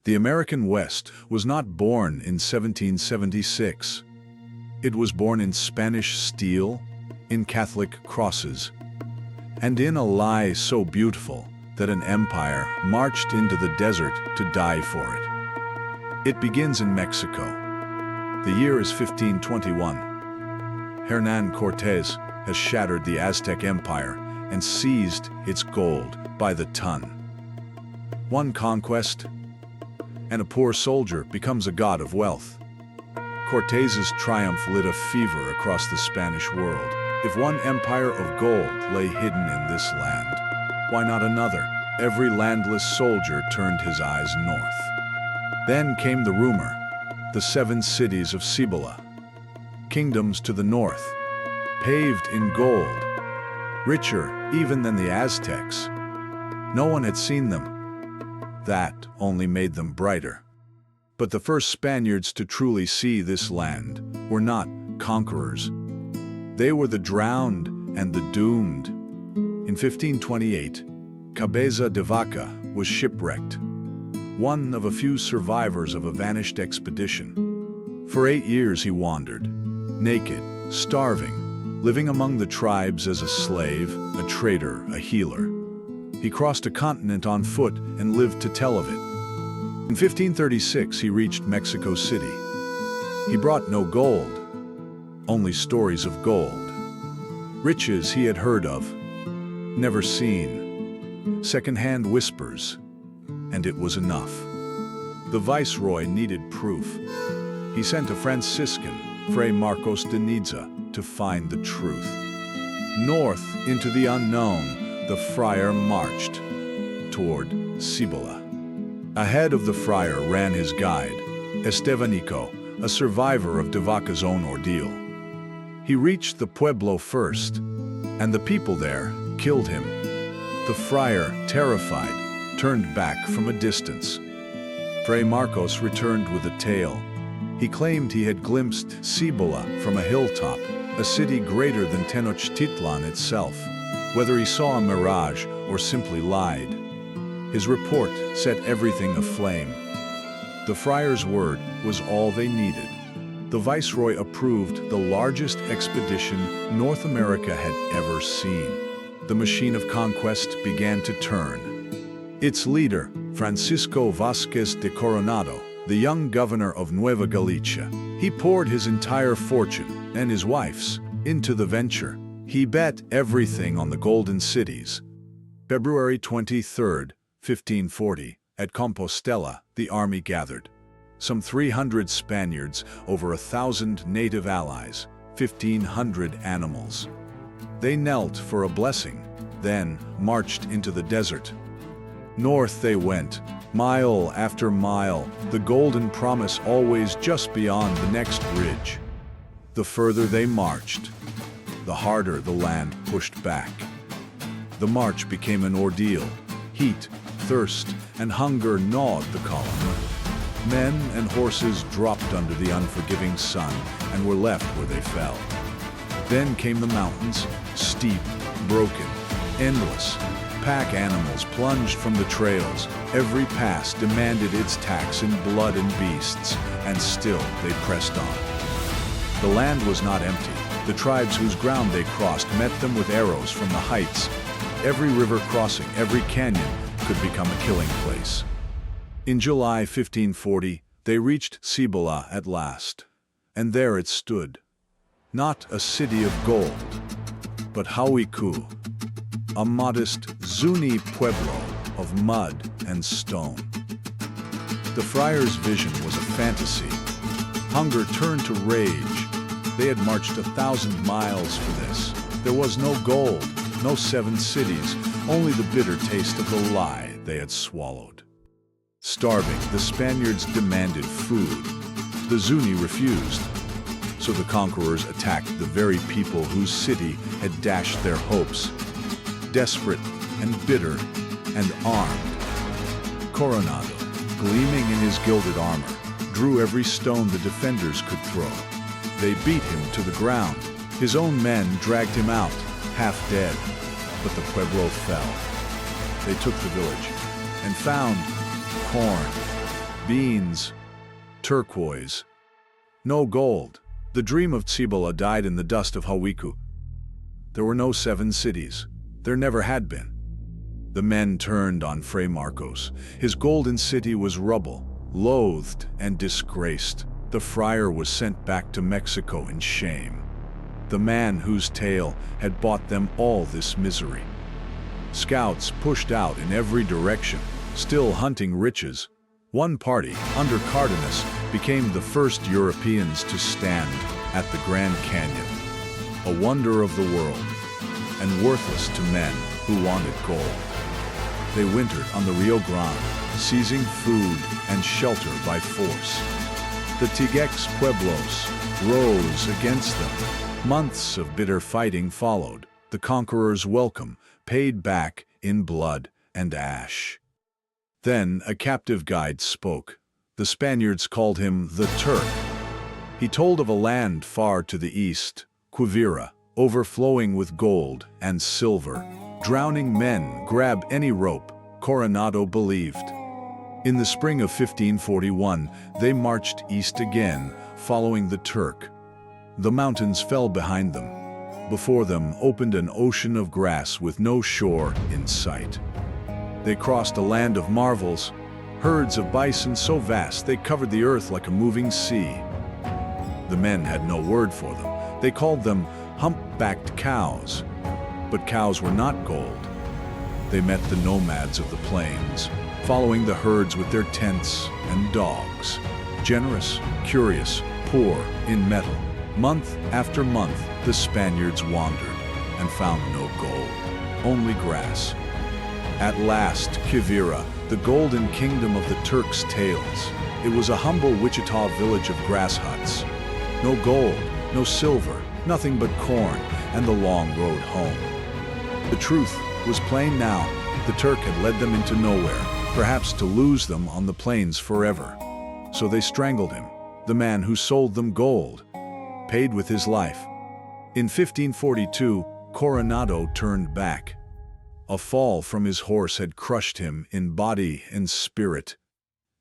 The American West was not born in 1776. It was born in Spanish steel, in Catholic crosses, and in a lie so beautiful that an empire marched into the desert to die for it. It begins in Mexico. The year is 1521. Hernán Cortés has shattered the Aztec Empire and seized its gold by the ton. One conquest, and a poor soldier becomes a god of wealth. Cortés's triumph lit a fever across the Spanish world. If one empire of gold lay hidden in this land, why not another? Every landless soldier turned his eyes north. Then came the rumor, the 7 cities of Cibola, kingdoms to the north, paved in gold, richer even than the Aztecs. No one had seen them. That only made them brighter. But the first Spaniards to truly see this land were not conquerors. They were the drowned and the doomed. In 1528, Cabeza de Vaca was shipwrecked, one of a few survivors of a vanished expedition. For 8 years he wandered, naked, starving, living among the tribes as a slave, a trader, a healer. He crossed a continent on foot and lived to tell of it. In 1536 he reached Mexico City. He brought no gold, only stories of gold. Riches he had heard of, never seen. Second-hand whispers, and it was enough. The viceroy needed proof. He sent a Franciscan, Fray Marcos de Niza, to find the truth. North into the unknown, the friar marched toward Cibola. Ahead of the friar ran his guide, Estevanico, a survivor of de Vaca's own ordeal. He reached the pueblo first, and the people there killed him. The friar, terrified, turned back from a distance. Fray Marcos returned with a tale. He claimed he had glimpsed Cibola from a hilltop, a city greater than Tenochtitlan itself. Whether he saw a mirage or simply lied, his report set everything aflame. The friar's word was all they needed. The viceroy approved the largest expedition North America had ever seen. The machine of conquest began to turn. Its leader, Francisco Vásquez de Coronado, the young governor of Nueva Galicia, he poured his entire fortune, and his wife's, into the venture. He bet everything on the Golden Cities. February 23, 1540, at Compostela, the army gathered. Some 300 Spaniards, over 1,000 native allies, 1,500 animals. They knelt for a blessing, then marched into the desert. North they went, mile after mile, the golden promise always just beyond the next ridge. The further they marched, the harder the land pushed back. The march became an ordeal. Heat, thirst, and hunger gnawed the column. Men and horses dropped under the unforgiving sun and were left where they fell. Then came the mountains, steep, broken, endless. Pack animals plunged from the trails. Every pass demanded its tax in blood and beasts, and still they pressed on. The land was not empty. The tribes whose ground they crossed met them with arrows from the heights. Every river crossing, every canyon could become a killing place. In July 1540, they reached Cibola at last, and there it stood. Not a city of gold, but Hawikuh, a modest Zuni pueblo of mud and stone. The friar's vision was a fantasy. Hunger turned to rage. They had marched 1,000 miles for this. There was no gold, no 7 cities, only the bitter taste of the lie they had swallowed. Starving, the Spaniards demanded food. The Zuni refused. So the conquerors attacked the very people whose city had dashed their hopes. Desperate and bitter and armed, Coronado, gleaming in his gilded armor, drew every stone the defenders could throw. They beat him to the ground. His own men dragged him out, half dead, but the pueblo fell. They took the village and found corn, beans, turquoise. No gold. The dream of Cibola died in the dust of Hawikuh. There were no 7 cities. There never had been. The men turned on Fray Marcos. His golden city was rubble, loathed and disgraced. The friar was sent back to Mexico in shame. The man whose tale had bought them all this misery. Scouts pushed out in every direction, still hunting riches. One party, under Cardenas, became the first Europeans to stand at the Grand Canyon, a wonder of the world, and worthless to men who wanted gold. They wintered on the Rio Grande, seizing food and shelter by force. The Tiguex pueblos rose against them. Months of bitter fighting followed. The conqueror's welcome paid back in blood and ash. Then a captive guide spoke. The Spaniards called him the Turk. He told of a land far to the east, Quivira, overflowing with gold and silver. Drowning men grab any rope, Coronado believed. In the spring of 1541, they marched east again, following the Turk. The mountains fell behind them. Before them opened an ocean of grass with no shore in sight. They crossed a land of marvels, herds of bison so vast they covered the earth like a moving sea. The men had no word for them. They called them hump-backed cows. But cows were not gold. They met the nomads of the plains, following the herds with their tents and dogs. Generous, curious, poor in metal. Month after month, the Spaniards wandered and found no gold, only grass. At last, Quivira, the golden kingdom of the Turks' tales. It was a humble Wichita village of grass huts. No gold, no silver, nothing but corn and the long road home. The truth was plain now. The Turk had led them into nowhere, perhaps to lose them on the plains forever. So they strangled him, the man who sold them gold, paid with his life. In 1542, Coronado turned back. A fall from his horse had crushed him in body and spirit.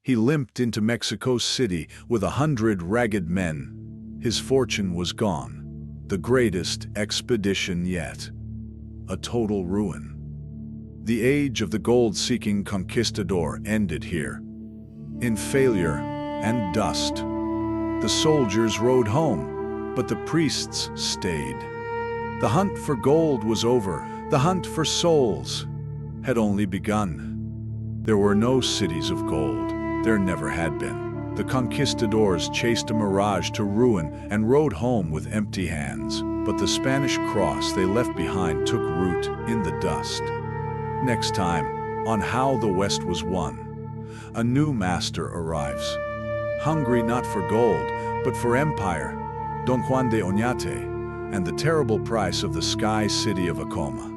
He limped into Mexico City with 100 ragged men. His fortune was gone. The greatest expedition yet. A total ruin. The age of the gold-seeking conquistador ended here. In failure and dust. The soldiers rode home, but the priests stayed. The hunt for gold was over. The hunt for souls had only begun. There were no cities of gold. There never had been. The conquistadors chased a mirage to ruin and rode home with empty hands. But the Spanish cross they left behind took root in the dust. Next time, on How the West Was Won, a new master arrives. Hungry not for gold, but for empire, Don Juan de Oñate, and the terrible price of the sky city of Acoma.